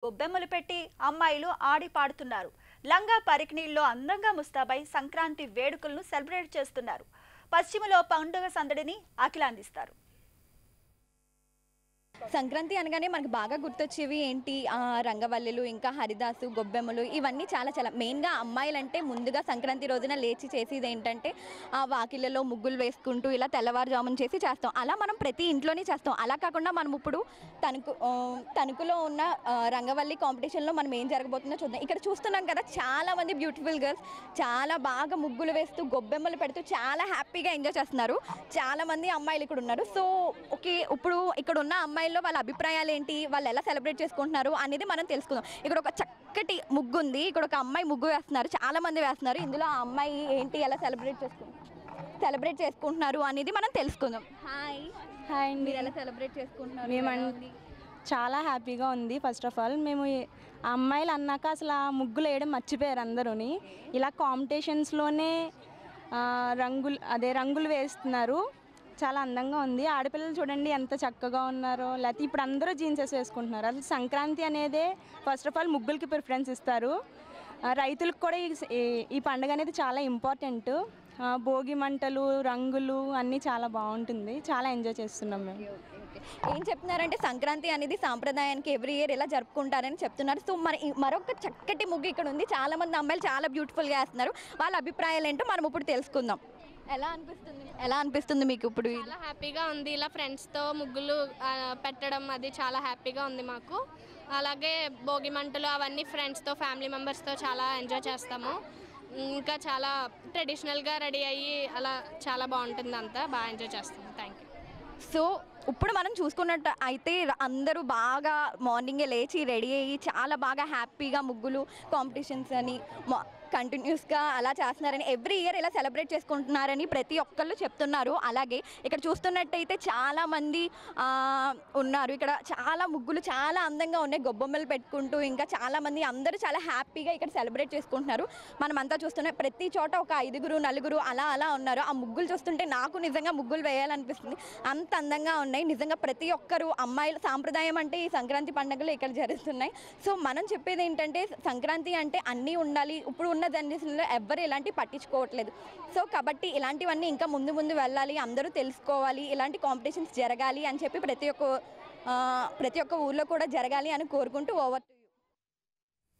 గొబ్బెమ్మలు పెట్టి అమ్మాయిలు ఆడి పాడుతున్నారు. లంగా పరికిణీల్లో అందంగా ముస్తాబై సంక్రాంతి వేడుకలను సెలబ్రేట్ చేస్తున్నారు. పశ్చిమలో పండుగ సందడిని అఖిలాందిస్తారు. సంక్రాంతి అనగానే మనకు బాగా గుర్తొచ్చేవి ఏంటి రంగవల్లులు, ఇంకా హరిదాసు, గొబ్బెమ్మలు ఇవన్నీ చాలా చాలా మెయిన్‌గా అమ్మాయిలంటే ముందుగా సంక్రాంతి రోజున లేచి చేసేది ఏంటంటే వాకిళ్ళలో ముగ్గులు వేసుకుంటూ ఇలా తెల్లవారుజామున చేస్తాం. అలా మనం ప్రతి ఇంట్లోనే చేస్తాం. అలా కాకుండా మనం ఇప్పుడు తణుకులో ఉన్న రంగవల్లి కాంపిటీషన్‌లో మనం ఏం జరగబోతుందో చూద్దాం. ఇక్కడ చూస్తున్నాం కదా, చాలా మంది బ్యూటిఫుల్ గర్ల్స్ చాలా బాగా ముగ్గులు వేస్తూ గొబ్బెమ్మలు పెడుతూ చాలా హ్యాపీగా ఎంజాయ్ చేస్తున్నారు. చాలా మంది అమ్మాయిలు ఇక్కడ ఉన్నారు. సో ఓకే, ఇప్పుడు ఇక్కడ ఉన్న అమ్మాయిల్లో వాళ్ళ అభిప్రాయాలు ఏంటి, వాళ్ళు ఎలా సెలబ్రేట్ చేసుకుంటున్నారు అనేది మనం తెలుసుకుందాం. ఇక్కడ ఒక చక్కటి ముగ్గు ఉంది. ఇక్కడ ఒక అమ్మాయి ముగ్గు వేస్తున్నారు, చాలా మంది వేస్తున్నారు. ఇందులో ఆ అమ్మాయి ఏంటి, ఎలా సెలబ్రేట్ చేసుకుంటున్నారు అనేది మనం తెలుసుకుందాం. హాయ్ హాయ్ అండి. మీరు ఎలా సెలబ్రేట్ చేసుకుంటున్నారు? మేము చాలా హ్యాపీగా ఉంది. ఫస్ట్ ఆఫ్ ఆల్ మేము అమ్మాయిలు అన్నాక అసలు ఆ ముగ్గులు వేయడం మర్చిపోయారు అందరూని. ఇలా కాంపిటీషన్స్లోనే రంగులు వేస్తున్నారు. చాలా అందంగా ఉంది. ఆడపిల్లలు చూడండి ఎంత చక్కగా ఉన్నారో. లేకపోతే ఇప్పుడు అందరూ జీన్సెస్ వేసుకుంటున్నారు. అసలు సంక్రాంతి అనేదే ఫస్ట్ ఆఫ్ ఆల్ ముగ్గులకి ప్రిఫరెన్స్ ఇస్తారు. రైతులకు కూడా ఈ పండుగ అనేది చాలా ఇంపార్టెంట్. భోగి మంటలు, రంగులు అన్నీ చాలా బాగుంటుంది. చాలా ఎంజాయ్ చేస్తున్నాం మేము. ఏం చెప్తున్నారంటే సంక్రాంతి అనేది సాంప్రదాయానికి ఎవ్రీ ఇయర్ ఇలా జరుపుకుంటారని చెప్తున్నారు. సో మరి మరొక చక్కటి ముగ్గు ఇక్కడ ఉంది. చాలా మంది అమ్మాయిలు చాలా బ్యూటిఫుల్గా వేస్తున్నారు. వాళ్ళ అభిప్రాయాలు ఏంటో మనం ఇప్పుడు తెలుసుకుందాం. ఎలా అనిపిస్తుంది మీకు ఇప్పుడు? చాలా హ్యాపీగా ఉంది. ఇలా ఫ్రెండ్స్తో ముగ్గులు పెట్టడం అది చాలా హ్యాపీగా ఉంది మాకు. అలాగే భోగి మంటలు అవన్నీ ఫ్రెండ్స్తో, ఫ్యామిలీ మెంబర్స్తో చాలా ఎంజాయ్ చేస్తాము. ఇంకా చాలా ట్రెడిషనల్గా రెడీ అయ్యి అలా చాలా బాగుంటుంది. అంతా బాగా ఎంజాయ్ చేస్తాము. Thank you. సో ఇప్పుడు మనం చూసుకున్నట్టు అయితే అందరూ బాగా మార్నింగే లేచి రెడీ అయ్యి చాలా బాగా హ్యాపీగా ముగ్గులు కాంపిటీషన్స్ అని కంటిన్యూస్గా అలా చేస్తున్నారని, ఎవ్రీ ఇయర్ ఇలా సెలబ్రేట్ చేసుకుంటున్నారని ప్రతి ఒక్కళ్ళు చెప్తున్నారు. అలాగే ఇక్కడ చూస్తున్నట్టయితే చాలామంది ఉన్నారు. ఇక్కడ చాలా ముగ్గులు చాలా అందంగా ఉన్నాయి. గొబ్బెమ్మలు పెట్టుకుంటూ ఇంకా చాలామంది అందరూ చాలా హ్యాపీగా ఇక్కడ సెలబ్రేట్ చేసుకుంటున్నారు. మనమంతా చూస్తున్న ప్రతి చోట ఒక 5 నలుగురు అలా ఉన్నారు. ఆ ముగ్గులు చూస్తుంటే నాకు నిజంగా ముగ్గులు వేయాలనిపిస్తుంది. అంత అందంగా ఉన్నాయి. నిజంగా ప్రతి ఒక్కరు అమ్మాయిల సాంప్రదాయం అంటే ఈ సంక్రాంతి పండుగలు ఇక్కడ జరుగుతున్నాయి. సో మనం చెప్పేది ఏంటంటే సంక్రాంతి అంటే అన్నీ ఉండాలి. ఇప్పుడు ఉన్న జనరేషన్లో ఎవ్వరు ఇలాంటివి పట్టించుకోవట్లేదు. సో కాబట్టి ఇలాంటివన్నీ ఇంకా ముందు వెళ్ళాలి, అందరూ తెలుసుకోవాలి, ఇలాంటి కాంపిటీషన్స్ జరగాలి అని చెప్పి ప్రతి ఒక్క ఊర్లో కూడా జరగాలి అని కోరుకుంటూ ఓవర్